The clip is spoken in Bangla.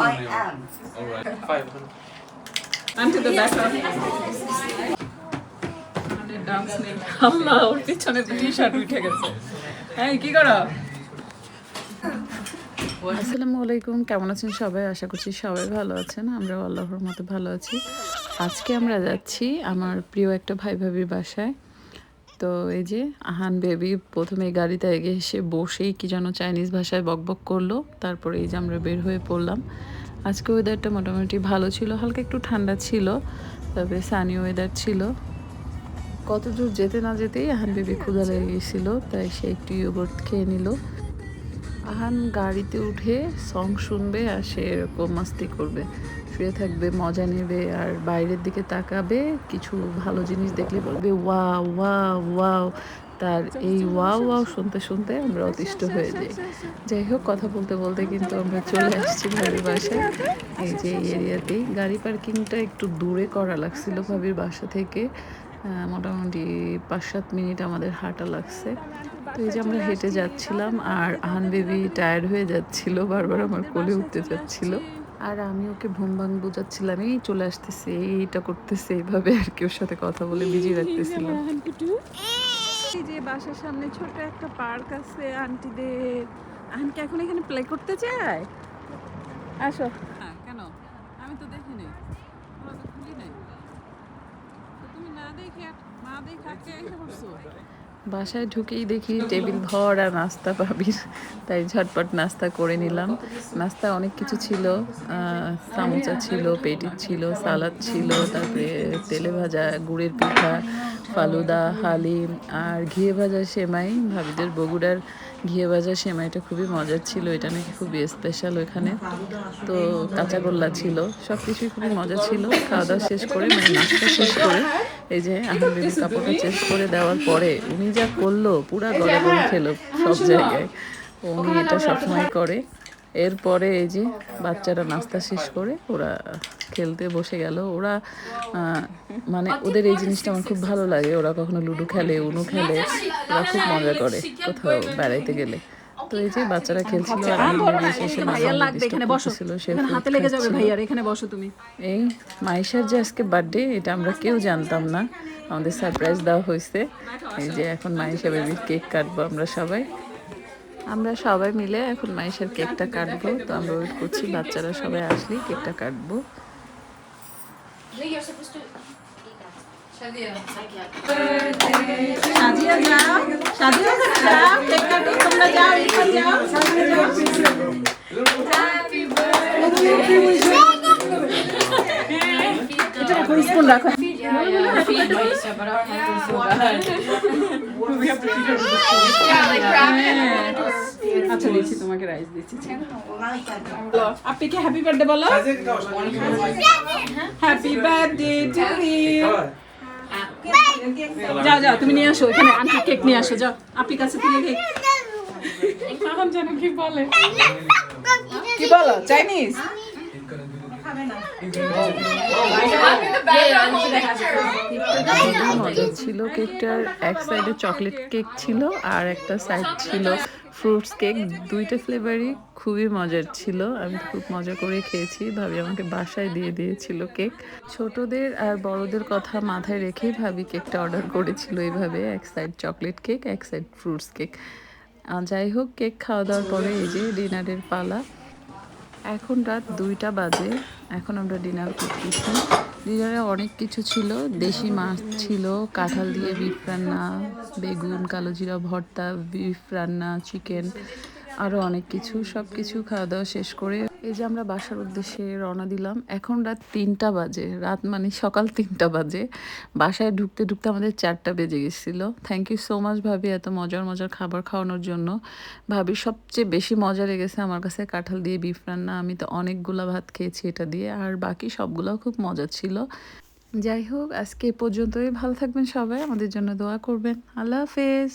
am. All right. 500. Unto the back of dance নেই আল্লাহ ওর পিছনে টি-শার্ট উঠে গেছে হ্যাঁ কি করো আসসালামু আলাইকুম কেমন আছেন সবাই আশা করছি সবাই ভালো আছেন আমরাও আল্লাহর মতো ভালো আছি আজকে আমরা যাচ্ছি আমার প্রিয় একটা ভাই ভাবির বাসায় তো এই যে আহান বেবি প্রথমে গাড়িতে এগিয়ে এসে বসেই কি যেন চাইনিজ ভাষায় বকবক করলো তারপরে এই যে আমরা বের হয়ে পড়লাম আজকে ওয়েদারটা মোটামুটি ভালো ছিল হালকা একটু ঠান্ডা ছিল তবে সানি ওয়েদার ছিল কত দূর যেতে না যেতেই আহান বেবি ক্ষুধা লেগে গেছিল তাই সে একটু ইয়োগর্ট খেয়ে নিল আহান গাড়িতে উঠে সং শুনবে আর সে এরকম মাস্তি করবে শুয়ে থাকবে মজা নেবে আর বাইরের দিকে তাকাবে কিছু ভালো জিনিস দেখলে বলবে ওয়াও ওয়াও ওয়াও তার এই ওয়াও ওয়াও শুনতে শুনতে আমরা অতিষ্ঠ হয়ে যাই যাই হোক কথা বলতে বলতে কিন্তু আমরা চলে আসছি ভাবির বাসায় এই যে এই এরিয়াতেই গাড়ি পার্কিংটা একটু দূরে করা লাগছিল ভাবির বাসা থেকে মোটামুটি 5-7 মিনিট আমাদের হাঁটা লাগছে তো এই যে আমরা হেঁটে যাচ্ছিলাম আর আহান বেবি টায়ার্ড হয়ে যাচ্ছিল বারবার আমার কোলে উঠতে যাচ্ছিল আর আমি ওকে ঘুম ভাঙ বোঝাচ্ছিলাম এই চলে আসতেছে এইটা করতেছে এইভাবে আর কি ওর সাথে কথা বলে বিজি রাখতেছিলাম এই যে বাসার সামনে ছোট একটা পার্ক আছে আন্টিদের আহানকে এখন এখানে প্লে করতে চায় আসো কেন আমি তো দেখিনি ওরা তো খুলি নাই তুমি না দেখে না দেখে আজকে এসে পড়ছো বাসায় ঢুকেই দেখি টেবিল ভরা নাস্তা পাবির তাই ঝটপট নাস্তা করে নিলাম নাস্তা অনেক কিছু ছিল সামোসা ছিল পেটিস ছিল সালাদ ছিল তারপরে তেলে ভাজা গুড়ের পিঠা ফালুদা হালিম আর ঘিয়ে ভাজা সেমাই ভাবিদের বগুড়ার ঘিয়ে ভাজা সেমাইটা খুবই মজার ছিল এটা নাকি খুবই স্পেশাল ওইখানে তো কাঁচাগোল্লা ছিল সব কিছুই খুবই মজা ছিল খাওয়া দাওয়া শেষ করে মানে নাস্তা শেষ করে এই যে আহান বেবি কাপড়টা চেঞ্জ করে দেওয়ার পরে উনি যা করলো পুরা গড়ে গড়ে খেলো সব জায়গায় উনি এটা সবসময় করে এরপরে এই যে বাচ্চারা নাস্তা শেষ করে ওরা খেলতে বসে গেল ওরা মানে ওদের এই জিনিসটা আমার খুব ভালো লাগে ওরা কখনো লুডো খেলে উনো খেলে ওরা খুব মজা করে কোথাও বেড়াইতে গেলে তো এই যে বাচ্চারা খেলছিল আর আমি শেষে ভাইয়ার লাগবে এখানে বসো এখানে হাতে লেগে যাবে ভাইয়ার এখানে বসো তুমি এই মাইশার যে আজকে বার্থডে এটা আমরা কেউ জানতাম না আমাদের সারপ্রাইজ দেওয়া হয়েছে এই যে এখন মাইশা বেবির কেক কাটবো আমরা সবাই মিলে এখন মাইশার কেকটা কাটবো তো আমরা ওয়েট করছি বাচ্চারা সবাই আসলেই কেকটা কাটবো সাজিয়া যাও সাজিয়া যাও কেক কাটো তোমরা যাও এখন যাও সাজিয়া যাও হ্যাপি বার্থডে এটা রাখো স্পুন রাখো feed Maisha, but our hands are so bad. we have to feed her আচ্ছা দিচ্ছি তোমাকে রাইস দিচ্ছি আপনি কি হ্যাপি বার্থডে বলো হ্যাপি বার্থডে টু ইউ যাও যাও তুমি নিয়ে আসো এখানে আন্টি কেক নিয়ে আসো যাও আপনি কাছে থেকে কেক এখন জানো কি বলে কি বলো চাইনিজ মজা ছিল কেকটার এক সাইডে চকলেট কেক ছিল আর একটা সাইড ছিল ফ্রুটস কেক দুইটা ফ্লেভারই খুবই মজার ছিল আমি খুব মজা করে খেয়েছি ভাবি আমাকে বাসায় দিয়ে দিয়েছিল কেক ছোটদের আর বড়দের কথা মাথায় রেখে ভাবি কেকটা অর্ডার করেছিল এইভাবে এক সাইড চকলেট কেক এক সাইড ফ্রুটস কেক যাই হোক কেক খাওয়া দাওয়ার পরে এই যে ডিনারের পালা এখন রাত 2টা বাজে এখন আমরা ডিনার করতেছি ডিনারে অনেক কিছু ছিল দেশি মাছ ছিল কাঁঠাল দিয়ে বিফ রান্না বেগুন কালো জিরা ভর্তা বিফ রান্না চিকেন আরও অনেক কিছু সব কিছু খাওয়া দাওয়া শেষ করে এই যে আমরা বাসার উদ্দেশ্যে রওনা দিলাম এখন রাত 3টা বাজে রাত মানে সকাল 3টা বাজে বাসায় ঢুকতে ঢুকতে আমাদের 4টা বেজে গেছিলো থ্যাংক ইউ সো মাচ ভাবি এত মজার মজার খাবার খাওয়ানোর জন্য ভাবির সবচেয়ে বেশি মজা লেগেছে আমার কাছে কাঁঠাল দিয়ে বিফ রান্না আমি তো অনেকগুলা ভাত খেয়েছি এটা দিয়ে আর বাকি সবগুলো খুব মজা ছিল যাই হোক আজকে এ পর্যন্তই ভালো থাকবেন সবাই আমাদের জন্য দোয়া করবেন আল্লাহ হাফেজ